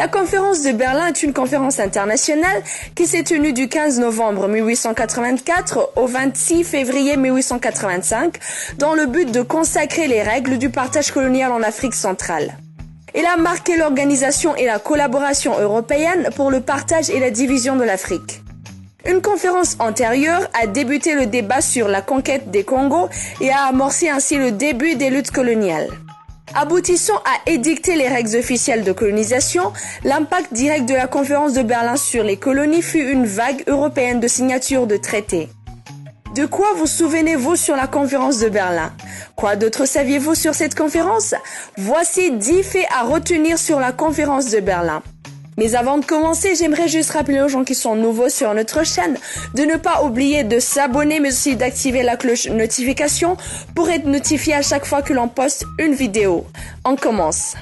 La conférence de Berlin est une conférence internationale qui s'est tenue du 15 novembre 1884 au 26 février 1885 dans le but de consacrer les règles du partage colonial en Afrique centrale. Elle a marqué l'organisation et la collaboration européenne pour le partage et la division de l'Afrique. Une conférence antérieure a débuté le débat sur la conquête des Congos et a amorcé ainsi le début des luttes coloniales. Aboutissant à édicter les règles officielles de colonisation, l'impact direct de la conférence de Berlin sur les colonies fut une vague européenne de signature de traités. De quoi vous souvenez-vous sur la conférence de Berlin? Quoi d'autre saviez-vous sur cette conférence? Voici 10 faits à retenir sur la conférence de Berlin. Mais avant de commencer, j'aimerais juste rappeler aux gens qui sont nouveaux sur notre chaîne de ne pas oublier de s'abonner mais aussi d'activer la cloche notification pour être notifié à chaque fois que l'on poste une vidéo. On commence.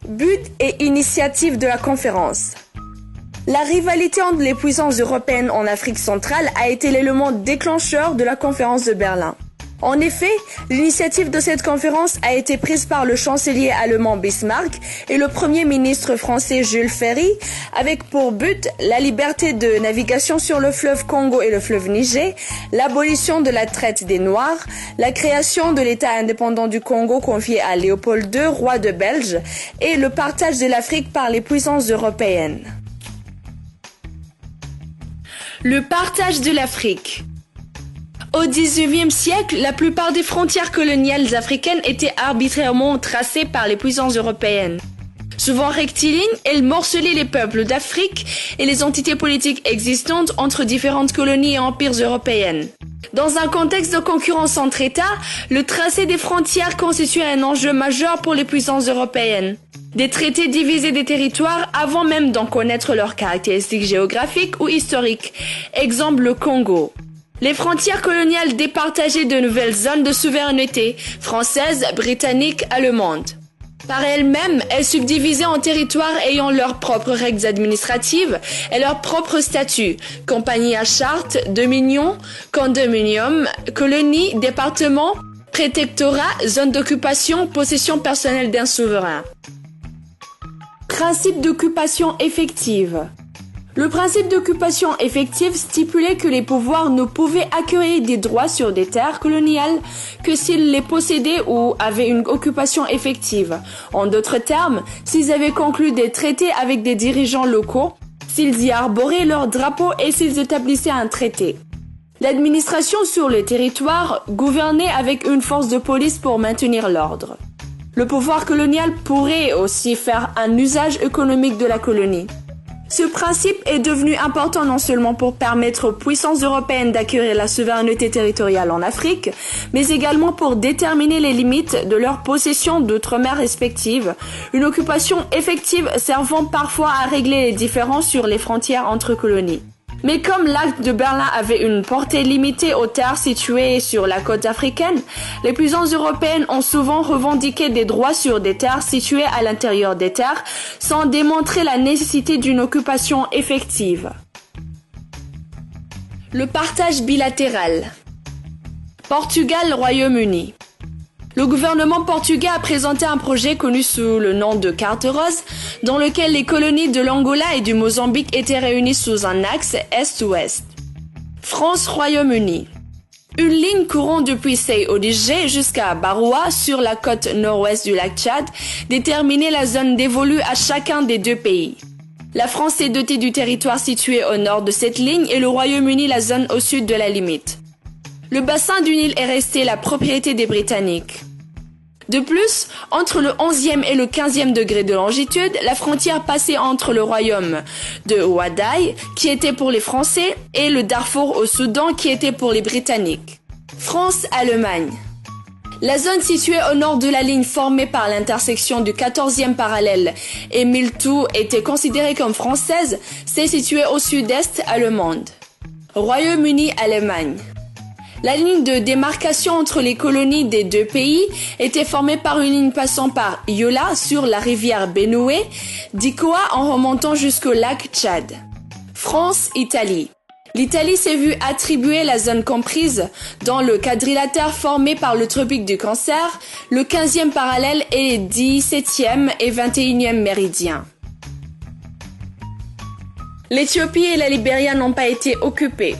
But et initiative de la conférence. La rivalité entre les puissances européennes en Afrique centrale a été l'élément déclencheur de la conférence de Berlin. En effet, l'initiative de cette conférence a été prise par le chancelier allemand Bismarck et le premier ministre français Jules Ferry, avec pour but la liberté de navigation sur le fleuve Congo et le fleuve Niger, l'abolition de la traite des Noirs, la création de l'État indépendant du Congo confié à Léopold II, roi de Belge, et le partage de l'Afrique par les puissances européennes. Le partage de l'Afrique. Au XIXe siècle, la plupart des frontières coloniales africaines étaient arbitrairement tracées par les puissances européennes. Souvent rectilignes, elles morcelaient les peuples d'Afrique et les entités politiques existantes entre différentes colonies et empires européennes. Dans un contexte de concurrence entre États, le tracé des frontières constituait un enjeu majeur pour les puissances européennes. Des traités divisaient des territoires avant même d'en connaître leurs caractéristiques géographiques ou historiques. Exemple le Congo. Les frontières coloniales départageaient de nouvelles zones de souveraineté, françaises, britanniques, allemandes. Par elles-mêmes, elles subdivisaient en territoires ayant leurs propres règles administratives et leur propre statut, compagnie à charte, dominion, condominium, colonie, département, prétectorat, zone d'occupation, possession personnelle d'un souverain. Principe d'occupation effective. Le principe d'occupation effective stipulait que les pouvoirs ne pouvaient acquérir des droits sur des terres coloniales que s'ils les possédaient ou avaient une occupation effective. En d'autres termes, s'ils avaient conclu des traités avec des dirigeants locaux, s'ils y arboraient leur drapeau et s'ils établissaient un traité. L'administration sur le territoire gouvernait avec une force de police pour maintenir l'ordre. Le pouvoir colonial pourrait aussi faire un usage économique de la colonie. Ce principe est devenu important non seulement pour permettre aux puissances européennes d'acquérir la souveraineté territoriale en Afrique, mais également pour déterminer les limites de leurs possessions d'outre-mer respectives, une occupation effective servant parfois à régler les différends sur les frontières entre colonies. Mais comme l'acte de Berlin avait une portée limitée aux terres situées sur la côte africaine, les puissances européennes ont souvent revendiqué des droits sur des terres situées à l'intérieur des terres, sans démontrer la nécessité d'une occupation effective. Le partage bilatéral. Portugal-Royaume-Uni. Le gouvernement portugais a présenté un projet connu sous le nom de Carte Rose, dans lequel les colonies de l'Angola et du Mozambique étaient réunies sous un axe est-ouest. France-Royaume-Uni. Une ligne courant depuis Sei-Odige jusqu'à Baroua sur la côte nord-ouest du lac Tchad déterminait la zone dévolue à chacun des deux pays. La France s'est dotée du territoire situé au nord de cette ligne et le Royaume-Uni la zone au sud de la limite. Le bassin du Nil est resté la propriété des Britanniques. De plus, entre le 11e et le 15e degré de longitude, la frontière passait entre le royaume de Ouaddaï, qui était pour les Français, et le Darfour au Soudan, qui était pour les Britanniques. France-Allemagne. La zone située au nord de la ligne formée par l'intersection du 14e parallèle et Miltou était considérée comme française, c'est située au sud-est allemande. Royaume-Uni-Allemagne. La ligne de démarcation entre les colonies des deux pays était formée par une ligne passant par Yola sur la rivière Benoué, d'Ikoa en remontant jusqu'au lac Tchad. France-Italie. L'Italie s'est vue attribuer la zone comprise dans le quadrilatère formé par le tropique du Cancer, le 15e parallèle et les 17e et 21e méridiens. L'Éthiopie et la Libéria n'ont pas été occupées.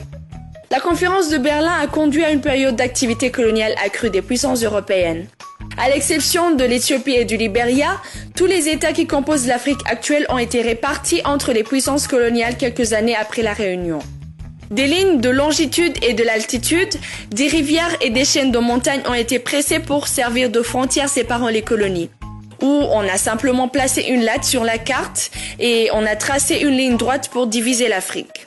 La conférence de Berlin a conduit à une période d'activité coloniale accrue des puissances européennes. À l'exception de l'Éthiopie et du Libéria, tous les États qui composent l'Afrique actuelle ont été répartis entre les puissances coloniales quelques années après la réunion. Des lignes de longitude et de l'altitude, des rivières et des chaînes de montagnes ont été pressées pour servir de frontières séparant les colonies. Où on a simplement placé une latte sur la carte et on a tracé une ligne droite pour diviser l'Afrique.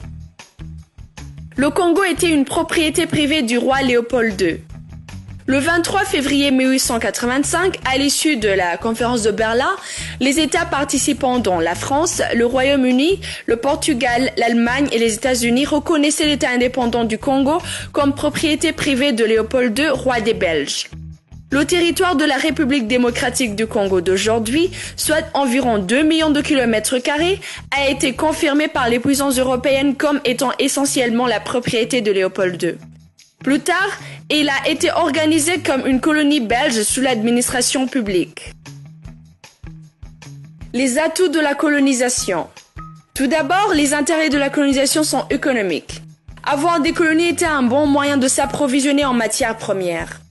Le Congo était une propriété privée du roi Léopold II. Le 23 février 1885, à l'issue de la conférence de Berlin, les États participants dont la France, le Royaume-Uni, le Portugal, l'Allemagne et les États-Unis reconnaissaient l'État indépendant du Congo comme propriété privée de Léopold II, roi des Belges. Le territoire de la République démocratique du Congo d'aujourd'hui, soit environ 2 millions de kilomètres carrés, a été confirmé par les puissances européennes comme étant essentiellement la propriété de Léopold II. Plus tard, il a été organisé comme une colonie belge sous l'administration publique. Les atouts de la colonisation. Tout d'abord, les intérêts de la colonisation sont économiques. Avoir des colonies était un bon moyen de s'approvisionner en matières premières.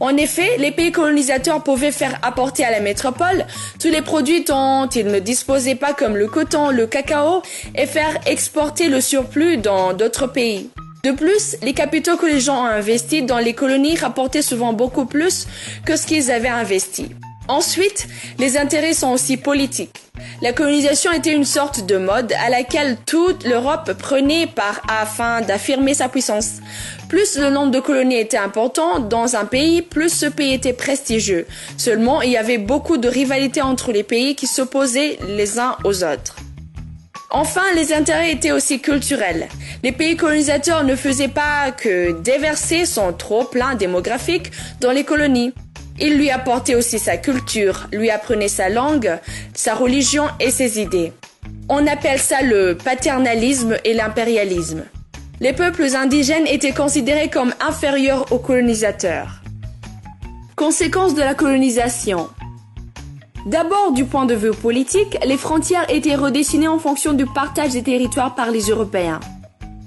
En effet, les pays colonisateurs pouvaient faire apporter à la métropole tous les produits dont ils ne disposaient pas comme le coton, le cacao et faire exporter le surplus dans d'autres pays. De plus, les capitaux que les gens ont investis dans les colonies rapportaient souvent beaucoup plus que ce qu'ils avaient investi. Ensuite, les intérêts sont aussi politiques. La colonisation était une sorte de mode à laquelle toute l'Europe prenait part afin d'affirmer sa puissance. Plus le nombre de colonies était important dans un pays, plus ce pays était prestigieux. Seulement, il y avait beaucoup de rivalité entre les pays qui s'opposaient les uns aux autres. Enfin, les intérêts étaient aussi culturels. Les pays colonisateurs ne faisaient pas que déverser son trop-plein démographique dans les colonies. Ils lui apportaient aussi sa culture, lui apprenaient sa langue, sa religion et ses idées. On appelle ça le paternalisme et l'impérialisme. Les peuples indigènes étaient considérés comme inférieurs aux colonisateurs. Conséquences de la colonisation. D'abord, du point de vue politique, les frontières étaient redessinées en fonction du partage des territoires par les Européens.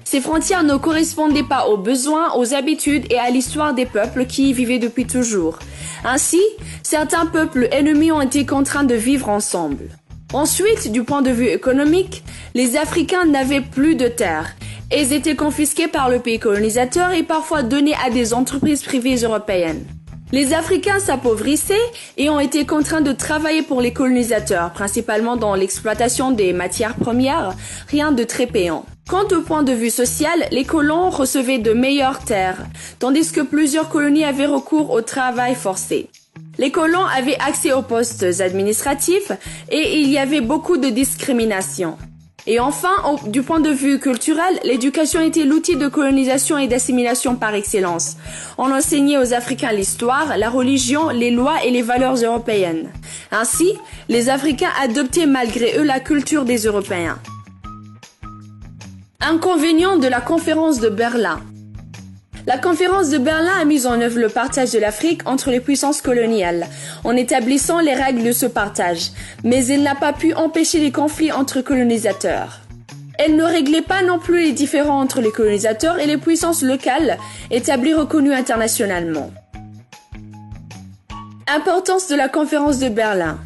Ces frontières ne correspondaient pas aux besoins, aux habitudes et à l'histoire des peuples qui y vivaient depuis toujours. Ainsi, certains peuples ennemis ont été contraints de vivre ensemble. Ensuite, du point de vue économique, les Africains n'avaient plus de terres. Elles étaient confisquées par le pays colonisateur et parfois données à des entreprises privées européennes. Les Africains s'appauvrissaient et ont été contraints de travailler pour les colonisateurs, principalement dans l'exploitation des matières premières, rien de très payant. Quant au point de vue social, les colons recevaient de meilleures terres, tandis que plusieurs colonies avaient recours au travail forcé. Les colons avaient accès aux postes administratifs et il y avait beaucoup de discrimination. Et enfin, du point de vue culturel, l'éducation était l'outil de colonisation et d'assimilation par excellence. On enseignait aux Africains l'histoire, la religion, les lois et les valeurs européennes. Ainsi, les Africains adoptaient malgré eux la culture des Européens. Inconvénients de la conférence de Berlin. La conférence de Berlin a mis en œuvre le partage de l'Afrique entre les puissances coloniales, en établissant les règles de ce partage, mais elle n'a pas pu empêcher les conflits entre colonisateurs. Elle ne réglait pas non plus les différends entre les colonisateurs et les puissances locales, établies reconnues internationalement. Importance de la conférence de Berlin.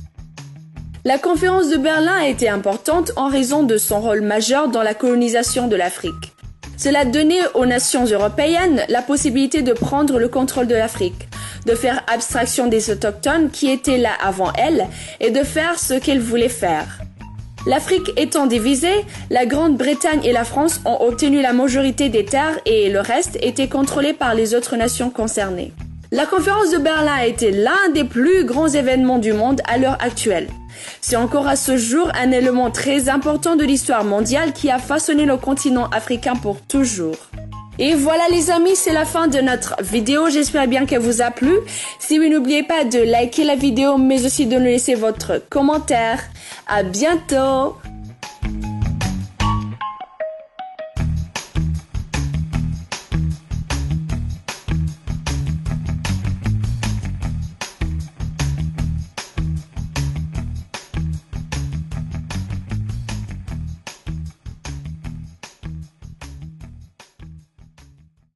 La conférence de Berlin a été importante en raison de son rôle majeur dans la colonisation de l'Afrique. Cela donnait aux nations européennes la possibilité de prendre le contrôle de l'Afrique, de faire abstraction des autochtones qui étaient là avant elles et de faire ce qu'elles voulaient faire. L'Afrique étant divisée, la Grande-Bretagne et la France ont obtenu la majorité des terres et le reste était contrôlé par les autres nations concernées. La conférence de Berlin a été l'un des plus grands événements du monde à l'heure actuelle. C'est encore à ce jour un élément très important de l'histoire mondiale qui a façonné le continent africain pour toujours. Et voilà les amis, c'est la fin de notre vidéo. J'espère bien qu'elle vous a plu. Si vous n'oubliez pas de liker la vidéo, mais aussi de nous laisser votre commentaire. À bientôt!